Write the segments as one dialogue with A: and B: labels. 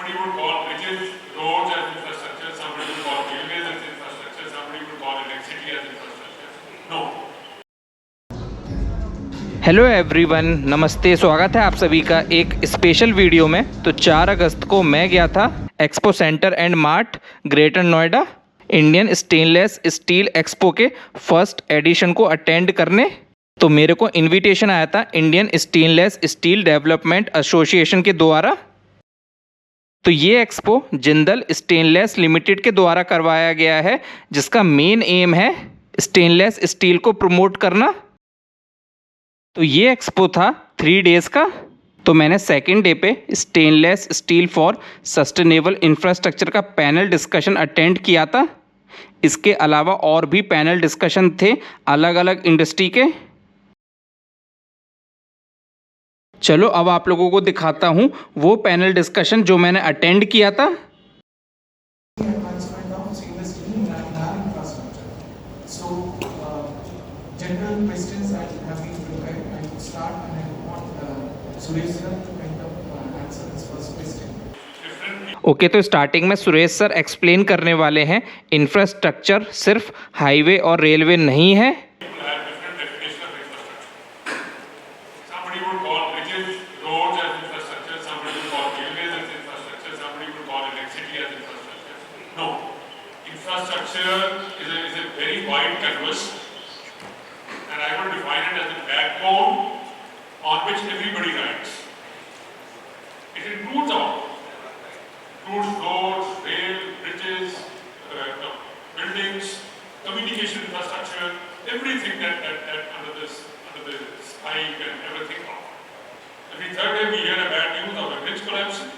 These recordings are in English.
A: Somebody would call bridges, roads as infrastructure, somebody would call railways as infrastructure, somebody would call electricity as infrastructure. No.
B: Hello everyone, नमस्ते। स्वागत है आप सभी का एक special video में। तो 4 अगस्त को मैं गया था expo centre and mart greater Noida Indian stainless steel expo के फर्स्ट एडिशन को अटेंड करने। तो मेरे को इनविटेशन आया था Indian stainless steel development association के द्वारा। तो ये एक्सपो जिंदल स्टेनलेस लिमिटेड के द्वारा करवाया गया है, जिसका मेन एम है स्टेनलेस स्टील को प्रमोट करना। तो ये एक्सपो था 3 डेज़ का। तो मैंने सेकेंड डे पे stainless steel for sustainable infrastructure का पैनल डिस्कशन अटेंड किया था। इसके अलावा और भी पैनल डिस्कशन थे अलग अलग इंडस्ट्री के। चलो अब आप लोगों को दिखाता हूँ वो पैनल डिस्कशन जो मैंने अटेंड किया था।
C: General questions that have been prepared. I will start and I want Suresh sir to kind of answer this first question.
B: Okay, तो स्टार्टिंग में सुरेश सर एक्सप्लेन करने वाले हैं इंफ्रास्ट्रक्चर सिर्फ हाईवे और रेलवे नहीं है।
A: Somebody would call bridges, roads as infrastructure, somebody would call railways as infrastructure, somebody would call electricity as infrastructure. No. Infrastructure is a very wide canvas, and I would define it as a backbone on which everybody rides. It includes all. Includes roads, rail, bridges, buildings, communication infrastructure, everything that under the sky and everything. Every third day we hear a bad news of a bridge collapsing,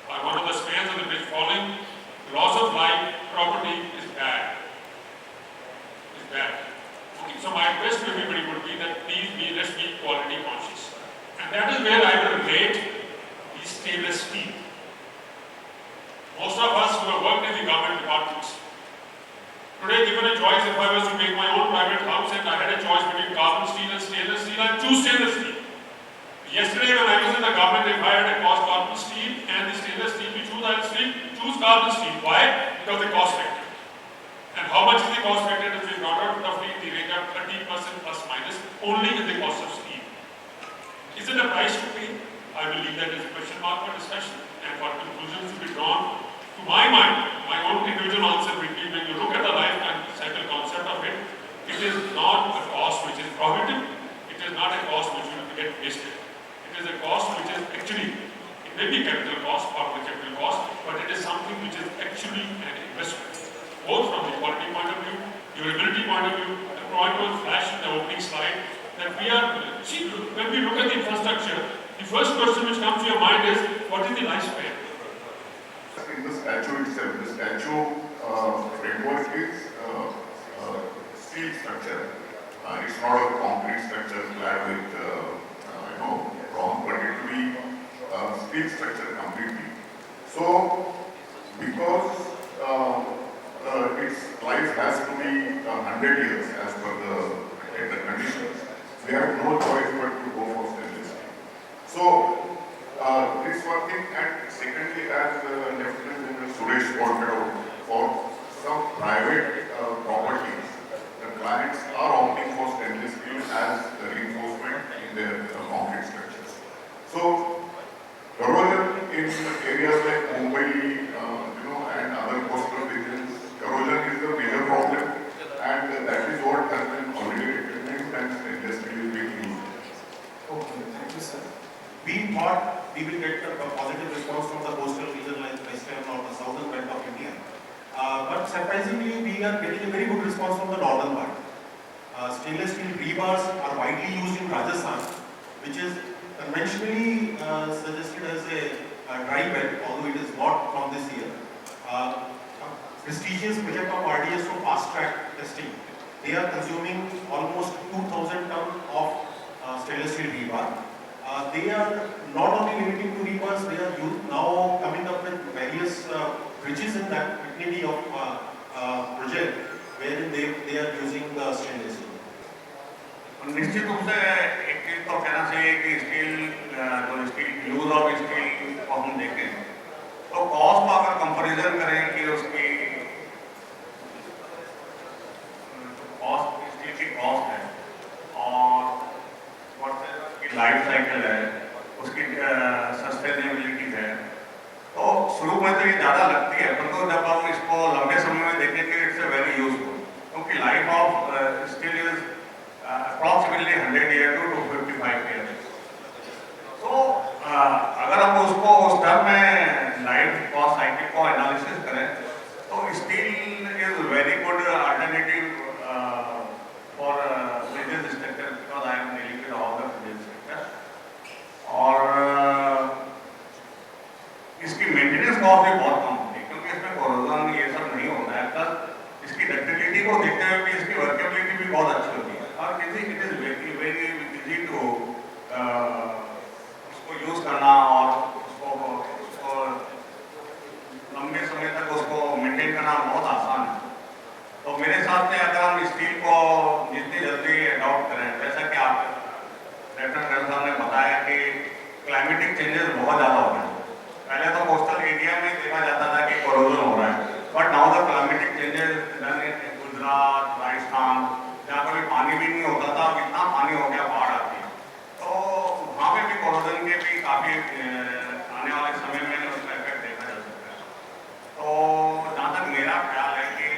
A: or one of the spans of the bridge falling. Loss of life, property is bad. Is bad. Okay, so my request to everybody would be that let's be quality conscious. And that is where I will rate the stainless steel. Most of us who have worked in the government departments, today given a choice, if I was to make my own private house and I had a choice between carbon steel and stainless steel, I'd choose stainless steel. Yesterday when I was in the government, if I had a cost carbon steel and the stainless steel to choose, I'd choose carbon steel. Why? Because the cost factor. And how much is the cost factor? If we brought out roughly in the range of 30% plus minus only in the cost of steel. Is it a price to pay? I will leave that as a question mark for discussion and for conclusions to be drawn. To my mind, my own individual answer will be, when you look at the life cycle concept of it, it is not a cost which is prohibitive. It is not a cost which will get wasted. It is a cost which is actually, it may be capital cost or the capital cost, but it is something which is actually an investment. Both from the quality point of view, durability point of view. The point was flashed in the opening slide that we are, see, when we look at the infrastructure, the first question which comes to your mind is, what is the lifespan?
D: In the statue itself, the statue framework is steel structure. It's not a concrete structure clad with, bronze, but it will be steel structure completely. So, because its life has to be 100 years as per the conditions, we have no choice but to go for stainless steel. So, this one thing, and secondly, as Lieutenant General Suresh pointed out, for some private properties, the clients are opting for stainless steel as the reinforcement in their concrete structures. So, corrosion in areas like Mumbai, and other coastal regions, corrosion is the major problem, and that is what has been already recognized and stainless steel is being used.
C: Okay, thank you, sir.
E: We thought we will get a positive response from the coastal region like western or the southern belt of India. But surprisingly, we are getting a very good response from the northern part. Stainless steel rebars are widely used in Rajasthan, which is conventionally suggested as a dry belt, although it is not from this year. Prestigious project of RDS for fast track testing. They are consuming almost 2,000 tons of stainless steel rebar. They are not only limiting to rebars, they are now coming up with various bridges in that vicinity of project wherein they are using the stainless steel.
F: निश्चित रूप से एक चीज तो कहना चाहिए कि steel जो स्टील यूज ऑफ स्टील को हम देखें साइकिल है, उसकी सस्टेनेबिलिटी है। तो शुरू में तो ये ज़्यादा लगती है, परंतु जब हम इसको लंबे समय में देखेंगे इट्स ए वेरी यूजफुल, क्योंकि life of steel is approximately 100 year to 255 year. तो अगर हम उसको उस टर्म में लाइफ और साइकिल को एनालिसिस करें तो steel is very good alternative for business structure, because I am dealing with all the business sector. और इसकी मेंटेनेंस कॉस्ट भी बहुत कम होती है, क्योंकि इसमें कोरोजन ये सब नहीं होता है। प्लस इसकी डक्टिलिटी को देखते हुए भी इसकी वर्केबिलिटी भी बहुत अच्छी होती है, और it is very very easy to उसको यूज करना और उसको लंबे समय तक उसको मेंटेन करना बहुत आसान है। तो मेरे हिसाब से अगर हम स्टील को जितनी जल्दी अडॉप्ट करें, जैसा कि आप लेफ्टिनेंट जनरल साहब ने बताया कि क्लाइमेटिक चेंजेस बहुत ज़्यादा हो रहे हैं। पहले तो कोस्टल एरिया में देखा जाता था कि कोरोजन हो रहा है, but now the climatic changes in Gujarat, Rajasthan, जहाँ कभी पानी भी नहीं होता था, अब इतना पानी हो गया, बाढ़ आती है, तो वहाँ पे भी कोरोजन के भी काफ़ी आने वाले समय में उसका इफेक्ट देखा जा सकता है। तो जहाँ तक मेरा ख्याल है कि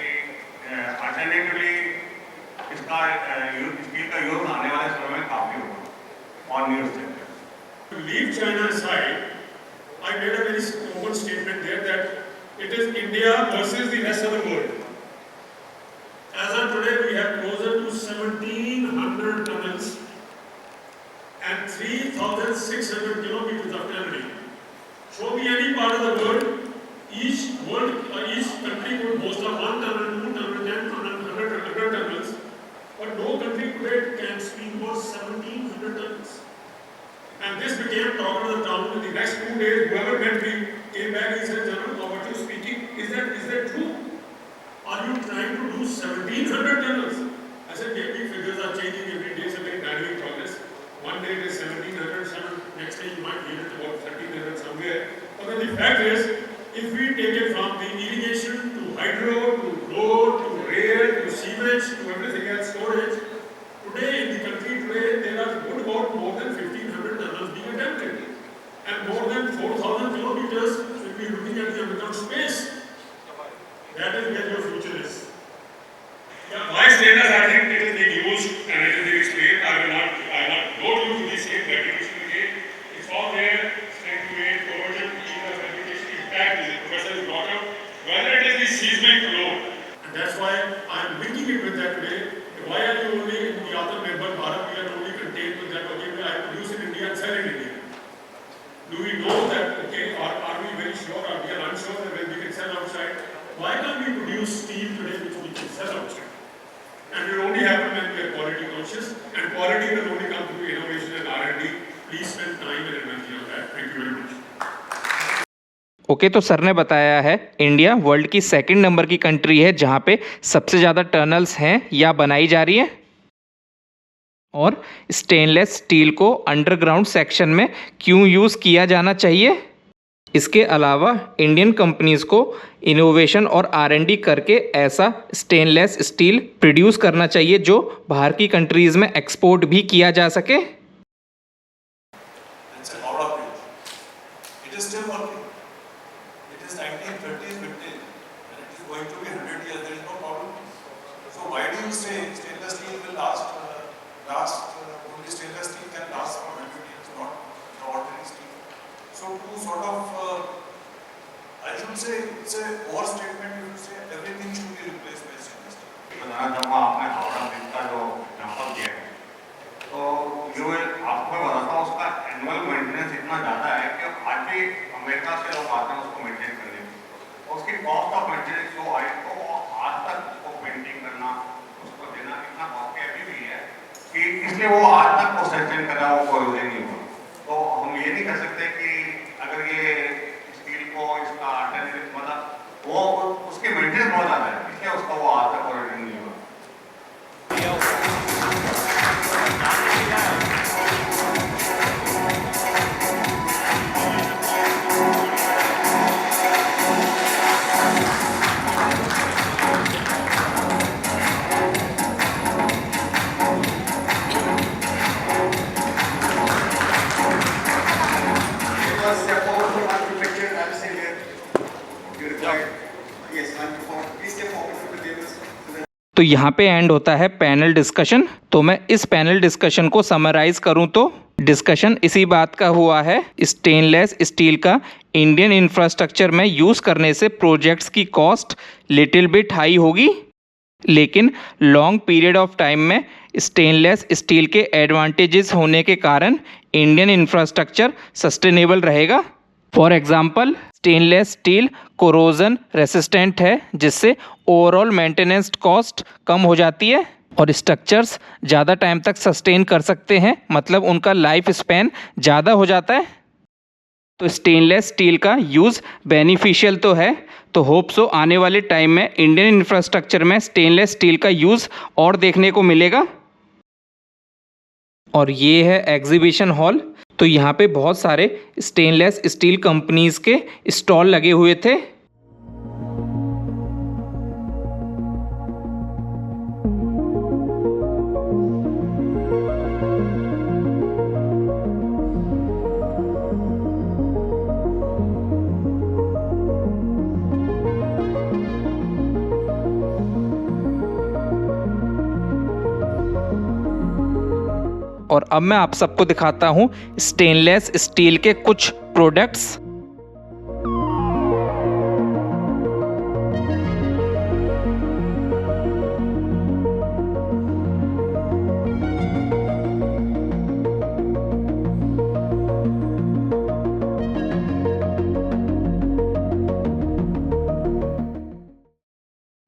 F: अल्टरनेटिवली इसका स्टील का यूज आने वाले समय में काफ़ी होगा और news sector.
A: To leave China aside, I made a very open statement there that it is India versus the rest of the world. As of today, we have closer to 1,700 tunnels and 3,600 kilometers of tunneling. Show me any part of the world, each country would boast of 1 tunnel, 2 tunnel, 10 tunnel, 100 tunnels, but no country today can speak about 1,700 tunnels. And this became talk of the town. In the next 2 days, whoever met me came back and said, "General, what you speaking? Is that true? Are you trying to do 1,700 tunnels?" I said, maybe figures are changing every day. It's a very dynamic progress. One day it is 1,700, next day you might hear it about 1,300 somewhere. But then the fact is, if we take it from the irrigation to hydro to road to rail to sewage to everything else, storage, today in the country today there are good about more than 1,500 tunnels being attempted, and more than 4,000 kilometers if we are looking at the underground space. That is where your future is. Yeah, my status, I think it is being used and it is being explained. I will not go to the same repetition again. It's all there, strength to weight, corrosion, either fabrication, impact, the professor has brought up, whether it is the seismic load. And that's why I am linking it with that today. Why are you only in the Atmanirbhar Bharat? We are only contained with that, okay, I produce in India and sell in India. Do we know that, okay, or are we very sure, or we are unsure that when we can sell outside? Why can't we produce steel today which we can sell outside? And it will only happen when we are quality conscious, and quality will only come through innovation and R&D. Please spend time and energy on that. Thank you very much.
B: Okay तो sir ने बताया है India world की 2nd number की country है जहाँ पे सबसे ज़्यादा टनल्स हैं या बनाई जा रही है, और स्टेनलेस स्टील को अंडरग्राउंड सेक्शन में क्यों यूज़ किया जाना चाहिए। इसके अलावा इंडियन कंपनीज़ को इनोवेशन और R&D करके ऐसा स्टेनलेस स्टील प्रोड्यूस करना चाहिए जो बाहर की कंट्रीज़ में एक्सपोर्ट भी किया जा सके।
G: It's a lot of it. It is still working. It is 1930s, 50s, and it is going to be 100 years. There is no problem. So why do you say stainless steel will last? Only stainless steel can last for 100 years, not the ordinary steel. So to sort of, I should say it's a overstatement. You should say everything should be replaced by stainless steel.
F: जब आपने Howrah bridge का जो example दिया है, तो जो आपको मैं बताता हूँ उसका एनुअल मेंटेनेंस इतना ज़्यादा है कि आज भी अमेरिका से लोग आते हैं उसको मेंटेन करने के लिए। तो उसकी कॉस्ट ऑफ मेंटेनेंस जो आई तो आज तक उसको पेंटिंग करना, उसको देना इतना कॉस्टली अभी भी है कि इसलिए वो आज तक वो सस्टेन कर रहा है, वो कोई नहीं हुआ। तो हम ये नहीं कह सकते कि अगर ये स्टील को इसका अल्टरनेटिव मतलब वो उसकी मेंटेनेंस बहुत ज़्यादा है, इसलिए उसका वो आज तक कोई नहीं हुआ।
B: तो यहाँ पे एंड होता है पैनल डिस्कशन। तो मैं इस पैनल डिस्कशन को समराइज करूँ तो डिस्कशन इसी बात का हुआ है, स्टेनलेस स्टील का इंडियन इंफ्रास्ट्रक्चर में यूज़ करने से प्रोजेक्ट्स की कॉस्ट लिटिल बिट हाई होगी, लेकिन लॉन्ग पीरियड ऑफ टाइम में स्टेनलेस स्टील के एडवांटेजेस होने के कारण इंडियन इंफ्रास्ट्रक्चर सस्टेनेबल रहेगा। For example, stainless steel corrosion resistant है, जिससे ओवरऑल मेंटेनेंस कॉस्ट कम हो जाती है और स्ट्रक्चर्स ज़्यादा टाइम तक सस्टेन कर सकते हैं, मतलब उनका लाइफ स्पैन ज़्यादा हो जाता है। तो स्टेनलेस स्टील का यूज़ बेनिफिशियल तो है, तो होप सो आने वाले टाइम में इंडियन इंफ्रास्ट्रक्चर में स्टेनलेस स्टील का यूज़ और देखने को मिलेगा। और ये है एग्जीबिशन हॉल। तो यहाँ पे बहुत सारे स्टेनलेस स्टील कंपनीज़ के स्टॉल लगे हुए थे। और अब मैं आप सबको दिखाता हूँ स्टेनलेस स्टील के कुछ प्रोडक्ट्स।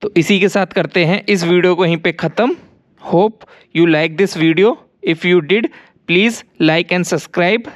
B: तो इसी के साथ करते हैं इस वीडियो को यहीं पे ख़त्म। Hope you like this video. If you did, please like and subscribe.